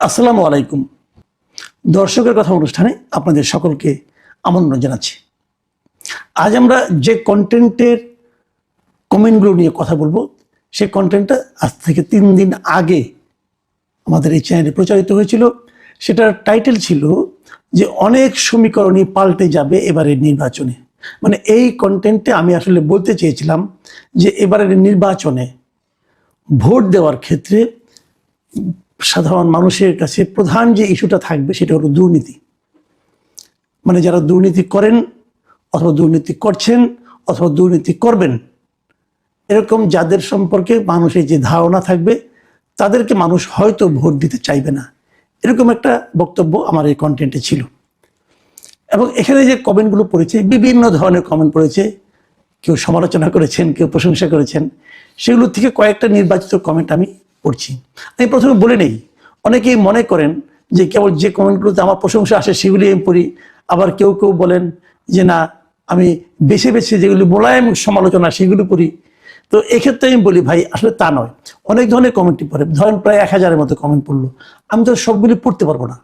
আসসালামু আলাইকুম। দর্শকের কথা অনুষ্ঠানে আপনাদের সকলকে আমন্ত্রণ জানাচ্ছি। আজ আমরা যে কন্টেন্টের কমেন্টগুলো নিয়ে কথা বলবো, সেই কন্টেন্টটা আজ থেকে 3 দিন আগে আমাদের এই চ্যানেলে প্রচারিত হয়েছিল। সেটার টাইটেল ছিল যে অনেক সমীকরণই পাল্টে যাবে এবারের নির্বাচনে। মানে এই কন্টেন্টে আমি আসলে বলতে চেয়েছিলাম যে এবারের নির্বাচনে ভোট দেওয়ার ক্ষেত্রে সাধারণ মানুষের কাছে প্রধান যে ইস্যুটা থাকবে সেটা হলো দুর্নীতি। মানে যারা দুর্নীতি করেন অথবা দুর্নীতি করছেন অথবা দুর্নীতি করবেন, এরকম যাদের সম্পর্কে মানুষের যে ধারণা থাকবে তাদেরকে মানুষ হয়তো ভোট দিতে চাইবে না, এরকম একটা বক্তব্য আমার এই কন্টেন্টে ছিল। এবং এখানে যে কমেন্টগুলো পড়েছে, বিভিন্ন ধরনের কমেন্ট পড়েছে, কেউ সমালোচনা করেছেন, কেউ প্রশংসা করেছেন। সেগুলো থেকে কয়েকটা নির্বাচিত কমেন্ট আমি পড়ছি। আমি প্রথমে বলে নেই, অনেকেই মনে করেন যে কেবল যে কমেন্টগুলোতে আমার প্রশংসা আসে সেগুলি আমি পড়ি, আবার কেউ কেউ বলেন যে না, আমি বেছে বেছে যেগুলি মোলায়েম সমালোচনা সেগুলো পড়ি। তো এক্ষেত্রে আমি বলি ভাই, আসলে তা নয়। অনেক ধরনের কমেন্টই পড়ে, ধরেন প্রায় 1000-এর মতো কমেন্ট পড়লো, আমি তো সবগুলি পড়তে পারবো না।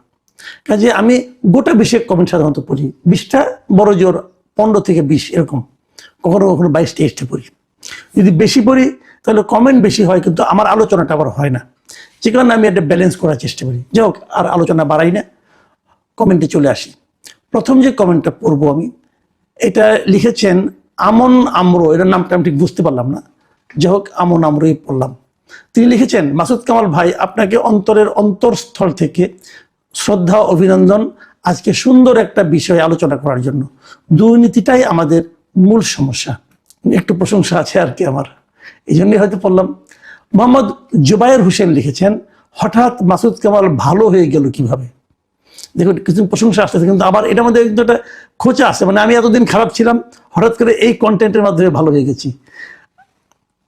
কাজে আমি গোটা 20 কমেন্ট সাধারণত পড়ি, 20টা বড় জোর 15 থেকে 20 এরকম, কখনো কখনো 22-23টা পড়ি। যদি বেশি পড়ি তাহলে কমেন্ট বেশি হয়, কিন্তু আমার আলোচনাটা আবার হয় না। যে কারণে আমি একটা ব্যালেন্স করার চেষ্টা করি। যাই হোক, আর আলোচনা বাড়াই না, কমেন্টে চলে আসি। প্রথম যে কমেন্টটা পড়বো আমি, এটা লিখেছেন আমন আমরো, এটার নামটা আমি ঠিক বুঝতে পারলাম না, যাই হোক আমন আমরোই পড়লাম। তিনি লিখেছেন, মাসুদ কামাল ভাই, আপনাকে অন্তরের অন্তরস্থল থেকে শ্রদ্ধা, অভিনন্দন আজকে সুন্দর একটা বিষয় আলোচনা করার জন্য। দুর্নীতিটাই আমাদের মূল সমস্যা। একটু প্রশংসা আছে আর কি আমার, এই জন্যই হয়তো পড়লাম। মোহাম্মদ জুবায়ের হোসেন লিখেছেন, হঠাৎ মাসুদ কামাল ভালো হয়ে গেল কিভাবে। দেখুন, কিছু প্রশংসা আসতেছে, কিন্তু আবার এটার মধ্যে একটা খোঁচা আছে। মানে আমি এতদিন খারাপ ছিলাম, হঠাৎ করে এই কন্টেন্টের মাধ্যমে ভালো হয়ে গেছি।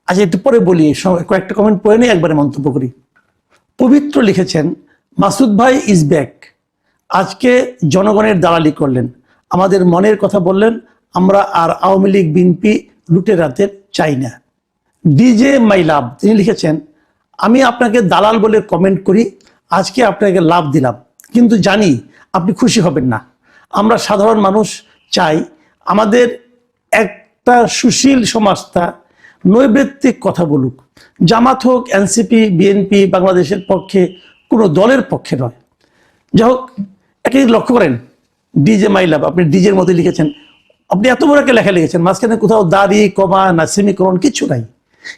আচ্ছা, একটু পরে বলি, কয়েকটা কমেন্ট পড়ে নিয়ে একবারে মন্তব্য করি। পবিত্র লিখেছেন, মাসুদ ভাই ইজ ব্যাক। আজকে জনগণের দালালি করলেন, আমাদের মনের কথা বললেন। আমরা আর আওয়ামী লীগ বিএনপি লুটেরাদের চাই না। ডিজে মাই লাভ, তিনি লিখেছেন, আমি আপনাকে দালাল বলে কমেন্ট করি, আজকে আপনাকে লাভ দিলাম, কিন্তু জানি আপনি খুশি হবেন না। আমরা সাধারণ মানুষ চাই আমাদের একটা সুশীল সমাজটা নৈবেত্তিক কথা বলুক। জামাত হোক, এনসিপি, বিএনপি বাংলাদেশের পক্ষে, কোনো দলের পক্ষে নয়। যাই হোক, একটা লক্ষ্য করেন, ডিজে মাই লাভ, আপনি ডিজের মধ্যে লিখেছেন, আপনি এত বড় একটা লেখা লিখেছেন, মাঝখানে কোথাও দাড়ি, কমা না সেমিকোলন কিছু নাই।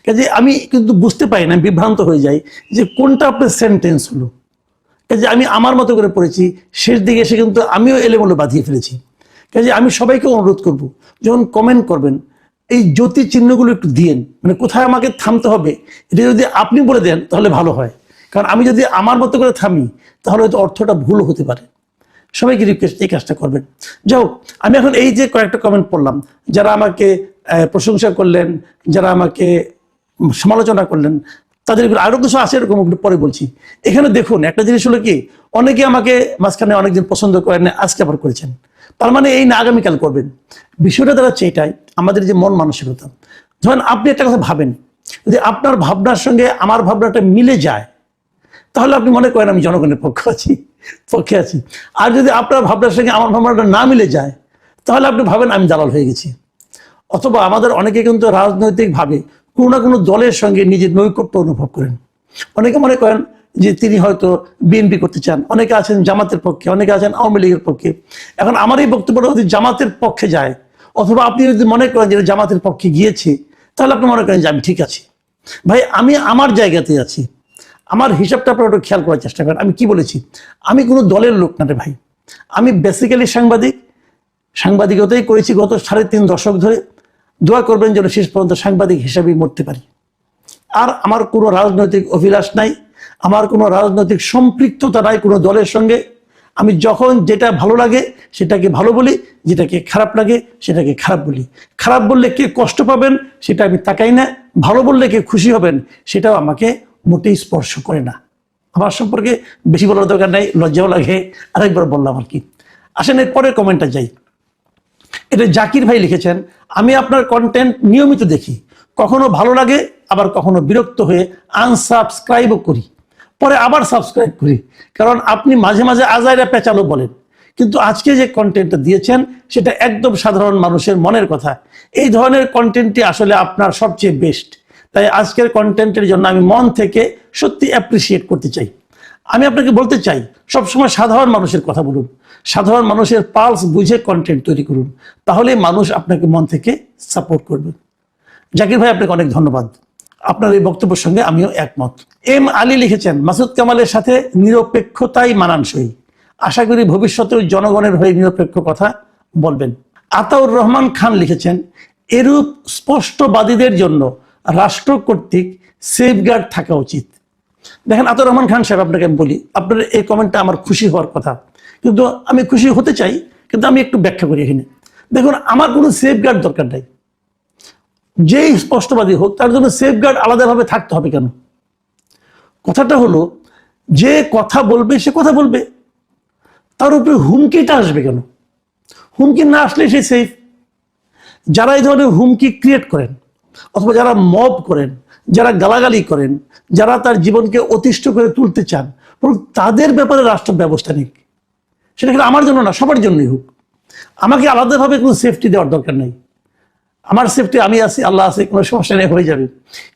কাজে আমি কিন্তু বুঝতে পারি না, বিভ্রান্ত হয়ে যাই যে কোনটা আপনার সেন্টেন্স হলো। কাজে আমি আমার মতো করে পড়েছি, শেষ দিকে এসে কিন্তু আমিও এলোমেলো বাঁধিয়ে ফেলেছি। কাজে আমি সবাইকে অনুরোধ করব, যখন কমেন্ট করবেন এই জ্যোতি চিহ্নগুলো একটু দিয়েন, মানে কোথায় আমাকে থামতে হবে এটা যদি আপনি বলে দেন তাহলে ভালো হয়। কারণ আমি যদি আমার মতো করে থামি তাহলে হয়তো অর্থটা ভুল হতে পারে। সবাইকে রিকোয়েস্ট, এই কাজটা করবেন। যাও, আমি এখন এই যে কয়েকটা কমেন্ট পড়লাম, যারা আমাকে প্রশংসা করলেন, যারা আমাকে সমালোচনা করলেন, তাদের আরো কিছু আছে, এরকম পরে বলছি। এখানে দেখুন, একটা জিনিস হলো কি, অনেকে আমাকে মাঝখানে অনেকদিন পছন্দ করেন, আজকে আবার করেছেন, তার মানে এই না আগামীকাল করবেন। বিষয়টা দাঁড়াচ্ছে এটাই, আমাদের যে মন মানসিকতা। ধরেন আপনি একটা কথা ভাবেন, যদি আপনার ভাবনার সঙ্গে আমার ভাবনাটা মিলে যায় তাহলে আপনি মনে করেন আমি জনগণের পক্ষে আছি। আর যদি আপনার ভাবনার সঙ্গে আমার ভাবনাটা না মিলে যায় তাহলে আপনি ভাবেন আমি দালাল হয়ে গেছি। অথবা আমাদের অনেকে কিন্তু রাজনৈতিকভাবে কোনো না কোনো দলের সঙ্গে নিজের নৈকট্য অনুভব করেন। অনেকে মনে করেন যে তিনি হয়তো বিএনপি করতে চান, অনেকে আছেন জামাতের পক্ষে, অনেকে আছেন আওয়ামী লীগের পক্ষে। এখন আমার এই বক্তব্যটা যদি জামাতের পক্ষে যায়, অথবা আপনি যদি মনে করেন যে জামাতের পক্ষে গিয়েছে, তাহলে আপনি মনে করেন যে আমি ঠিক আছি। ভাই, আমি আমার জায়গাতে আছি, আমার হিসাবটা আপনারা একটু খেয়াল করার চেষ্টা করেন। আমি কি বলেছি, আমি কোনো দলের লোক না রে ভাই, আমি বেসিক্যালি সাংবাদিক। সাংবাদিকতাই করেছি গত 3.5 দশক ধরে। দোয়া করবেন যেন শেষ পর্যন্ত সাংবাদিক হিসাবেই মরতে পারি। আর আমার কোনো রাজনৈতিক অভিলাষ নাই, আমার কোনো রাজনৈতিক সম্পৃক্ততা নাই কোনো দলের সঙ্গে। আমি যখন যেটা ভালো লাগে সেটাকে ভালো বলি, যেটাকে খারাপ লাগে সেটাকে খারাপ বলি। খারাপ বললে কে কষ্ট পাবেন সেটা আমি তাকাই না, ভালো বললে কে খুশি হবেন সেটাও আমাকে মোটেই স্পর্শ করে না। আমার সম্পর্কে বেশি বলার দরকার নাই, লজ্জাও লাগে, আরেকবার বললাম আর কি। আসেন এর পরের কমেন্টটা যাই। এটা জাকির ভাই লিখেছেন, আমি আপনার কন্টেন্ট নিয়মিত দেখি, কখনো ভালো লাগে আবার কখনো বিরক্ত হয়ে আনসাবস্ক্রাইবও করি। পরে আবার সাবস্ক্রাইব করি, কারণ আপনি মাঝে মাঝে আজাইরা পেঁচালো বলেন, কিন্তু আজকে যে কন্টেন্টটা দিয়েছেন সেটা একদম সাধারণ মানুষের মনের কথা। এই ধরনের কন্টেন্টটি আসলে আপনার সবচেয়ে বেস্ট। তাই আজকের কন্টেন্টের জন্য আমি মন থেকে সত্যি অ্যাপ্রিসিয়েট করতে চাই। আমি আপনাকে বলতে চাই, সবসময় সাধারণ মানুষের কথা বলুন, সাধারণ মানুষের পালস বুঝে কন্টেন্ট তৈরি করুন, তাহলে মানুষ আপনাকে মন থেকে সাপোর্ট করবে। জাকির ভাই, আপনাকে অনেক ধন্যবাদ। আপনার এই বক্তব্যের সঙ্গে আমিও একমত। এম আলী লিখেছেন, মাসুদ কামালের সাথে নিরপেক্ষতাই মানানসই। আশা করি ভবিষ্যতেও জনগণের হয়ে নিরপেক্ষ কথা বলবেন। আতাউর রহমান খান লিখেছেন, এরূপ স্পষ্টবাদীদের জন্য রাষ্ট্র কর্তৃক সেফগার্ড থাকা উচিত। দেখেন আতাউর রহমান খান সাহেব, আপনাকে আমি বলি, আপনার এই কমেন্টটা আমার খুশি হওয়ার কথা, কিন্তু আমি খুশি হতে চাই, কিন্তু আমি একটু ব্যাখ্যা করি এখানে। দেখুন, আমার কোনো সেফগার্ড দরকার নাই। যেই স্পষ্টবাদী হোক তার জন্য সেফগার্ড আলাদাভাবে থাকতে হবে কেন? কথাটা হলো, যে কথা বলবে সে কথা বলবে, তার উপরে হুমকিটা আসবে কেন? হুমকি না আসলে সে সেফ। যারা এই ধরনের হুমকি ক্রিয়েট করেন, অথবা যারা মব করেন, যারা গালাগালি করেন, যারা তার জীবনকে অতিষ্ঠ করে তুলতে চান, বরং তাদের ব্যাপারে রাষ্ট্র ব্যবস্থা নিক। সেটা কিন্তু আমার জন্য না, সবার জন্যই হোক। আমাকে আলাদাভাবে কোনো সেফটি দেওয়ার দরকার নেই। আমার সেফটি আমি আছি, আল্লাহ আছে, কোনো সমস্যা নেই, হয়ে যাবে।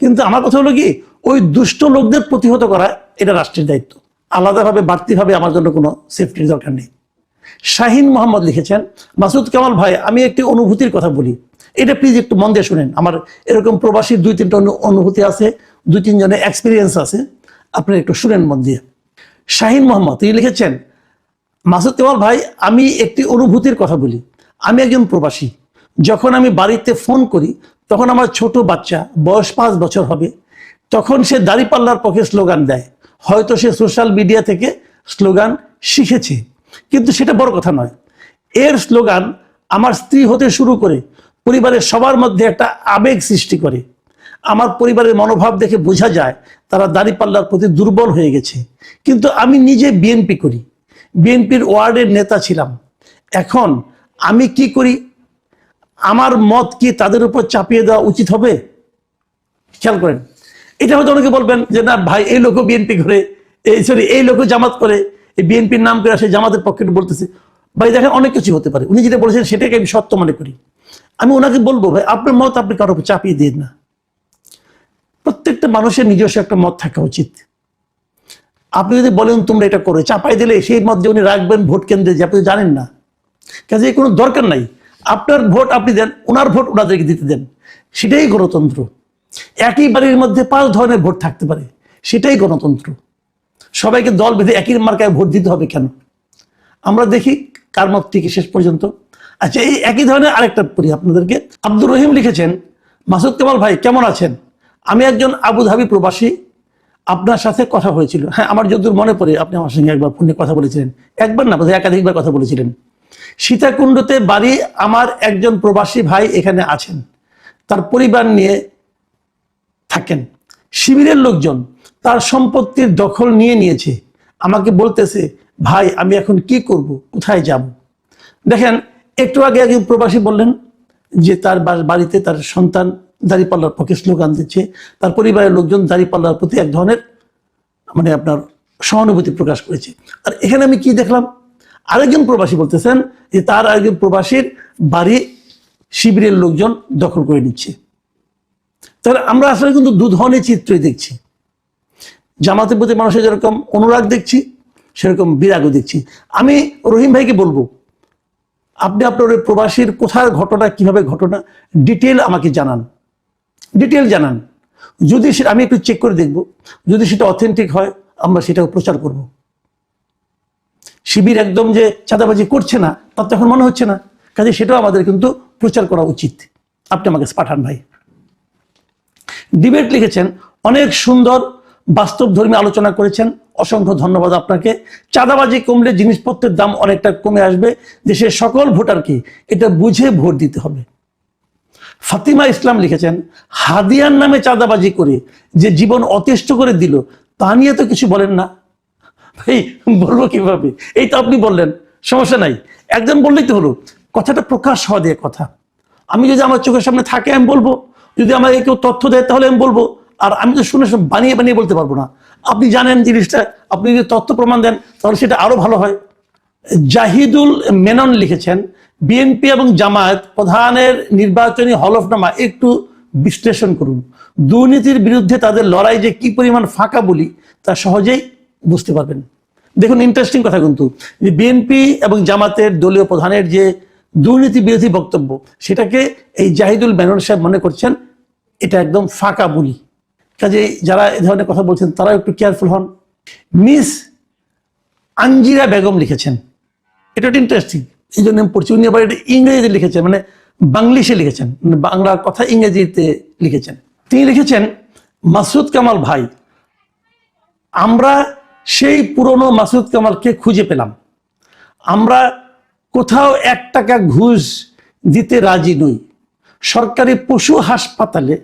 কিন্তু আমার কথা হলো কি, ওই দুষ্ট লোকদের প্রতিহত করা এটা রাষ্ট্রের দায়িত্ব। আলাদাভাবে বাড়তিভাবে আমার জন্য কোনো সেফটির দরকার নেই। শাহিন মোহাম্মদ লিখেছেন, মাসুদ কামাল ভাই, আমি একটি অনুভূতির কথা বলি, এটা প্লিজ একটু মন দিয়ে শুনেন। আমার এরকম প্রবাসীর 2-3টা অনুভূতি আছে, 2-3 জনের এক্সপিরিয়েন্স আছে, আপনারা একটু শুনেন মন দিয়ে। শাহিন মোহাম্মদ তিনি লিখেছেন, মাসুদ কামাল ভাই, আমি একটি অনুভূতির কথা বলি। আমি একজন প্রবাসী। যখন আমি বাড়িতে ফোন করি, তখন আমার ছোট বাচ্চা, বয়স 5 বছর হবে, তখন সে দাঁড়িপাল্লার পক্ষে স্লোগান দেয়। হয়তো সে সোশ্যাল মিডিয়া থেকে স্লোগান শিখেছে, কিন্তু সেটা বড় কথা নয়। এর স্লোগান আমার স্ত্রী হতে শুরু করে পরিবারের সবার মধ্যে একটা আবেগ সৃষ্টি করে। আমার পরিবারের মনোভাব দেখে বোঝা যায় তারা দাঁড়িপাল্লার প্রতি দুর্বল হয়ে গেছে। কিন্তু আমি নিজে বিএনপি করি, বিএনপির ওয়ার্ডের নেতা ছিলাম। এখন আমি কি করি? আমার মত কি তাদের উপর চাপিয়ে দেওয়া উচিত হবে? খেয়াল করেন, এটা হয়তো অনেকে বলবেন যে না ভাই, এই লোকও বিএনপি করে, এই লোকও জামাত করে, এই বিএনপির নাম করে আসে জামাতের পক্ষে বলতেছে। ভাই দেখেন, অনেক কিছু হতে পারে, উনি যেটা বলেছেন সেটাকে আমি সত্য মনে করি। আমি ওনাকে বলবো, ভাই আপনার মত আপনি কারোর উপর চাপিয়ে দিন না। প্রত্যেকটা মানুষের নিজস্ব একটা মত থাকা উচিত। আপনি যদি বলেন তোমরা এটা করে, চাপাই দিলে সেই মত যে উনি রাখবেন ভোট কেন্দ্রে, যে আপনি জানেন না, কাজে কোনো দরকার নাই। আপনার ভোট আপনি দেন, ওনার ভোট ওনাদেরকে দিতে দেন, সেটাই গণতন্ত্র। একই বাড়ির মধ্যে 5 ধরনের ভোট থাকতে পারে, সেটাই গণতন্ত্র। সবাইকে দল বেঁধে একই মার্কায় ভোট দিতে হবে কেন? আমরা দেখি কার মত থেকে শেষ পর্যন্ত। আচ্ছা, এই একই ধরনের আরেকটা পড়ি আপনাদেরকে। আব্দুর রহিম লিখেছেন, মাসুদ কামাল ভাই কেমন আছেন? আমি একজন আবুধাবি প্রবাসী, আপনার সাথে কথা হয়েছিল। হ্যাঁ, আমার যতদূর মনে পড়ে আপনি আমার সঙ্গে একবার ফোনে কথা বলেছিলেন, একবার না বোধহয় একাধিকবার কথা বলেছিলেন। সীতাকুণ্ডতে বাড়ি, আমার একজন প্রবাসী ভাই এখানে আছেন, তার পরিবার নিয়ে থাকেন। শিবিরের লোকজন তার সম্পত্তির দখল নিয়ে নিয়েছে। আমাকে বলতেছে, ভাই আমি এখন কি করব, কোথায় যাব? দেখেন, একটু আগে একজন প্রবাসী বললেন যে তার বাড়িতে তার সন্তান দাঁড়িপাল্লার পক্ষে স্লোগান দিচ্ছে, তার পরিবারের লোকজন দাঁড়িপাল্লার প্রতি এক ধরনের আপনার সহানুভূতি প্রকাশ করেছে। আর এখানে আমি কি দেখলাম, আরেকজন প্রবাসী বলতেছেন যে তার আরেকজন প্রবাসীর বাড়ি শিবিরের লোকজন দখল করে নিচ্ছে। তাহলে আমরা আসলে কিন্তু 2 ধরনের চিত্রই দেখছি। জামাতের প্রতি মানুষের যেরকম অনুরাগ দেখছি, সেরকম বিরাগও দেখছি। আমি রহিম ভাইকে বলবো, আপনি আপনার ওই প্রবাসীর কোথার ঘটনা, কিভাবে ঘটনা, ডিটেল আমাকে জানান, ডিটেল জানান। যদি সেটা আমি একটু চেক করে দেখব, যদি সেটা অথেন্টিক হয় আমরা সেটাও প্রচার করব। শিবির একদম যে চাঁদাবাজি করছে না, তার তো এখন মনে হচ্ছে না, কাজে সেটাও আমাদের কিন্তু প্রচার করা উচিত। আপনি আমাকে পাঠান ভাই। ডিবেট লিখেছেন, অনেক সুন্দর বাস্তবধর্মী আলোচনা করেছেন, অসংখ্য ধন্যবাদ আপনাকে। চাঁদাবাজি কমলে জিনিসপত্রের দাম অনেকটা কমে আসবে, দেশের সকল ভোটারকে এটা বুঝে ভোট দিতে হবে। ফাতিমা ইসলাম লিখেছেন, হাদিয়ার নামে চাঁদাবাজি করে যে জীবন অতিষ্ঠ করে দিল, তা নিয়ে তো কিছু বলেন না। ভাই বলবো কিভাবে? এই তো আপনি বললেন, সমস্যা নাই, একজন বললেই তো হলো। কথাটা প্রকাশ হওয়া দিয়ে কথা। আমি যদি আমার চোখের সামনে থাকে আমি বলবো, যদি আমাকে কেউ তথ্য দেয় তাহলে আমি বলবো। আর আমি তো শুনে বানিয়ে বানিয়ে বলতে পারবো না। আপনি জানেন জিনিসটা, আপনি যদি তথ্য প্রমাণ দেন তাহলে সেটা আরো ভালো হয়। জাহিদুল মেনন লিখেছেন, বিএনপি এবং জামায়াত প্রধানের নির্বাচনী হলফনামা একটু বিশ্লেষণ করুন। দুর্নীতির বিরুদ্ধে তাদের লড়াই যে কি পরিমাণ ফাঁকা বলি তা সহজেই বুঝতে পারবেন। দেখুন, ইন্টারেস্টিং কথা কিন্তু, যে বিএনপি এবং জামাতের দলীয় প্রধানের যে দুর্নীতি বিরোধী বক্তব্য, সেটাকে এই জাহিদুল মেনন সাহেব মনে করছেন এটা একদম ফাঁকা বলি। কাজেই যারা এ ধরনের কথা বলছেন তারা একটু কেয়ারফুল হন। মিস আঞ্জিরা বেগম লিখেছেন, এটা ইন্টারেস্টিং, এই জন্য আমি পড়ছি। উনি আবার এটা ইংরেজিতে লিখেছেন, মানে বাংলিশে লিখেছেন, মানে বাংলার কথা ইংরেজিতে লিখেছেন। তিনি লিখেছেন, মাসুদ কামাল ভাই, আমরা সেই পুরনো মাসুদ কামালকে খুঁজে পেলাম। আমরা কোথাও 1 টাকা ঘুষ দিতে রাজি নই। সরকারি পশু হাসপাতালে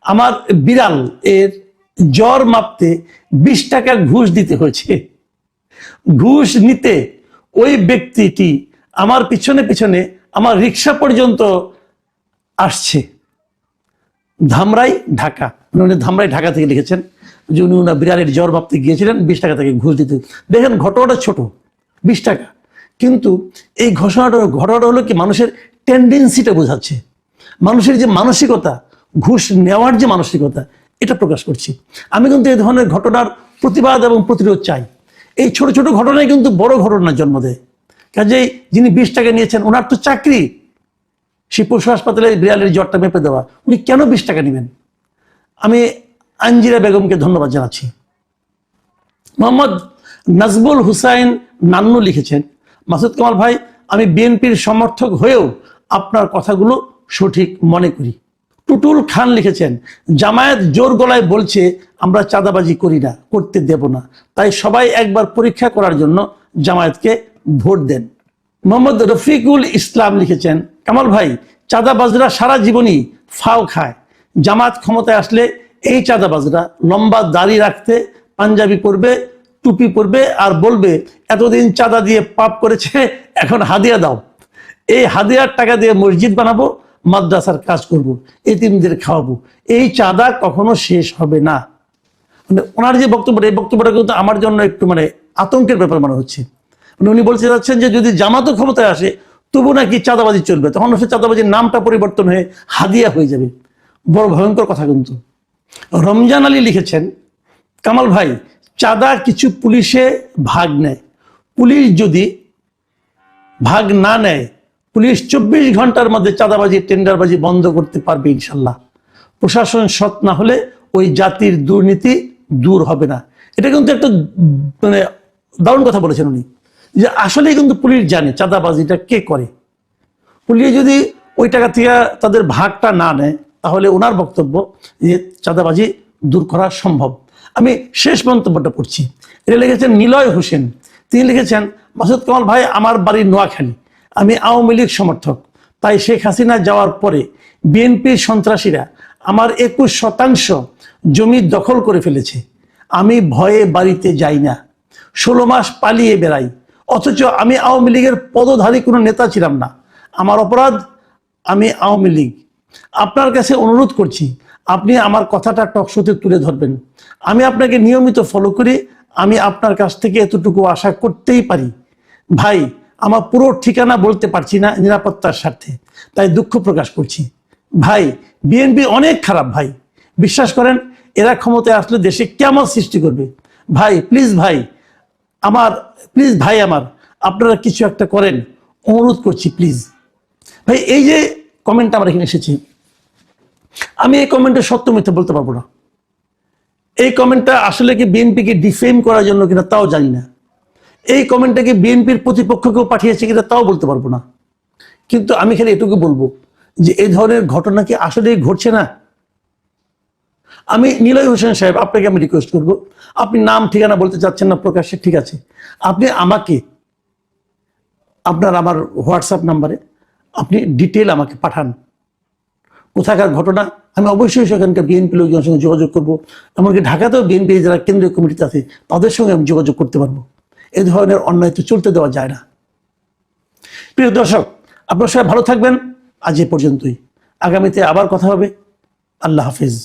আমার বিড়াল এর জ্বর মাপতে 20 টাকা ঘুষ দিতে হয়েছে। ঘুষ নিতে ওই ব্যক্তিটি আমার পিছনে পিছনে আমার রিক্সা পর্যন্ত আসছে। ধামরাই, ঢাকা। উনি ধামরাই, ঢাকা থেকে লিখেছেন যে উনি ওনার বিড়ালের জ্বর মাপতে গিয়েছিলেন, 20 টাকা থেকে ঘুষ দিতে। দেখেন, ঘটনাটা ছোট, 20 টাকা, কিন্তু এই ঘটনাটা হলো কি মানুষের টেন্ডেন্সিটা বোঝাচ্ছে, মানুষের যে মানসিকতা, ঘুষ নেওয়ার যে মানসিকতা, এটা প্রকাশ করছি। আমি কিন্তু এই ধরনের ঘটনার প্রতিবাদ এবং প্রতিরোধ চাই। এই ছোট ছোট ঘটনায় কিন্তু বড় ঘটনার জন্ম দেয়। কাজেই যিনি 20 টাকা নিয়েছেন, ওনার তো চাকরি সেই পশু হাসপাতালে বিড়ালের জ্বরটা মেপে দেওয়া, উনি কেন 20 টাকা নেবেন? আমি আঞ্জিরা বেগমকে ধন্যবাদ জানাচ্ছি। মোহাম্মদ নাজবুল হুসাইন নান্নু লিখেছেন, মাসুদ কামাল ভাই, আমি বিএনপির সমর্থক হয়েও আপনার কথাগুলো সঠিক মনে করি। টুটুল খান লিখেছেন, জামায়াত জোর গলায় বলছে আমরা চাঁদাবাজি করি না, করতে দেব না, তাই সবাই একবার পরীক্ষা করার জন্য জামায়াতকে ভোট দেন। মোহাম্মদ রফিকুল ইসলাম লিখেছেন, কামাল ভাই, চাঁদাবাজরা সারা জীবনই ফাও খায়। জামায়াত ক্ষমতায় আসলে এই চাঁদাবাজরা লম্বা দাড়ি রাখতে, পাঞ্জাবি পরবে, টুপি পরবে, আর বলবে এতদিন চাঁদা দিয়ে পাপ করেছে, এখন হাদিয়া দাও। এই হাদিয়ার টাকা দিয়ে মসজিদ বানাবো, মাদ্রাসার কাজ করব, এতিমদের খাওয়াবো। এই চাঁদা কখনো শেষ হবে না। মানে ওনার যে বক্তব্যটা, এই বক্তব্যটা কিন্তু আমার জন্য একটু মানে আতঙ্কের ব্যাপার মনে হচ্ছে। মানে উনি বলতে যাচ্ছেন যে যদি জামাতও ক্ষমতায় আসে তবু নাকি চাঁদাবাজি চলবে, তখন সে চাঁদাবাজির নামটা পরিবর্তন হয়ে হাদিয়া হয়ে যাবে। বড় ভয়ঙ্কর কথা কিন্তু। রমজান আলী লিখেছেন, কামাল ভাই, চাঁদা কিছু পুলিশে ভাগ নেয়, পুলিশ যদি ভাগ না নেয়, পুলিশ 24 ঘন্টার মধ্যে চাঁদাবাজি, টেন্ডারবাজি বন্ধ করতে পারবে ইনশাল্লাহ। প্রশাসন সৎ না হলে ওই জাতির দুর্নীতি দূর হবে না। এটা কিন্তু একটা মানে দারুণ কথা বলেছেন উনি, যে আসলে কিন্তু পুলিশ জানে চাঁদাবাজিটা কে করে। পুলিশ যদি ওই টাকা থেকে তাদের ভাগটা না নেয়, তাহলে ওনার বক্তব্য যে চাঁদাবাজি দূর করা সম্ভব। আমি শেষ মন্তব্যটা পড়ছি, এটা লিখেছেন নিলয় হোসেন। তিনি লিখেছেন, মাসুদ কামাল ভাই, আমার বাড়ি নোয়াখালী, আমি আওয়ামী লীগ সমর্থক, তাই শেখ হাসিনা যাওয়ার পরে বিএনপির সন্ত্রাসীরা আমার 21% জমি দখল করে ফেলেছে। আমি ভয়ে বাড়িতে যাই না, 16 মাস পালিয়ে বেড়াই, অথচ আমি আওয়ামী লীগের পদধারী কোনো নেতা ছিলাম না। আমার অপরাধ, আমি আওয়ামী লীগ। আপনার কাছে অনুরোধ করছি, আপনি আমার কথাটা টকশোতে তুলে ধরবেন। আমি আপনাকে নিয়মিত ফলো করি, আমি আপনার কাছ থেকে এতটুকু আশা করতেই পারি। ভাই, আমার পুরো ঠিকানা বলতে পারছি না নিরাপত্তার স্বার্থে, তাই দুঃখ প্রকাশ করছি। ভাই, বিএনপি অনেক খারাপ ভাই, বিশ্বাস করেন, এরা ক্ষমতায় আসলে দেশে কিয়ামত সৃষ্টি করবে। ভাই প্লিজ, ভাই আমার আপনারা কিছু একটা করেন, অনুরোধ করছি প্লিজ। ভাই, এই যে কমেন্টটা আমার এখানে এসেছে, আমি এই কমেন্টে সত্য মিথ্যা বলতে পারবো না। এই কমেন্টটা আসলে কি বিএনপিকে ডিফেম করার জন্য কিনা তাও জানি না। এই কমেন্টটাকে বিএনপির প্রতিপক্ষকেও পাঠিয়েছে কিনা তাও বলতে পারবো না। কিন্তু আমি খালি এটুকু বলবো যে এই ধরনের ঘটনা কি আসলেই ঘটছে না? আমি নিলয় হোসেন সাহেব, আপনাকে আমি রিকোয়েস্ট করব, আপনি নাম ঠিকানা বলতে চাচ্ছেন না প্রকাশ্যে, ঠিক আছে, আপনি আমাকে আমার হোয়াটসঅ্যাপ নাম্বারে আপনি ডিটেল আমাকে পাঠান, কোথাকার ঘটনা। আমি অবশ্যই সেখানকার বিএনপি লোকজনের সঙ্গে যোগাযোগ করবো, এমনকি ঢাকাতেও বিএনপি যারা কেন্দ্রীয় কমিটিতে আছে তাদের সঙ্গে আমি যোগাযোগ করতে পারবো। এই ধরনের অন্যায় তো চলতে দেওয়া যায় না। প্রিয় দর্শক, আপনারা সবাই ভালো থাকবেন। আজ এ পর্যন্তই, আগামীতে আবার কথা হবে। আল্লাহ হাফিজ।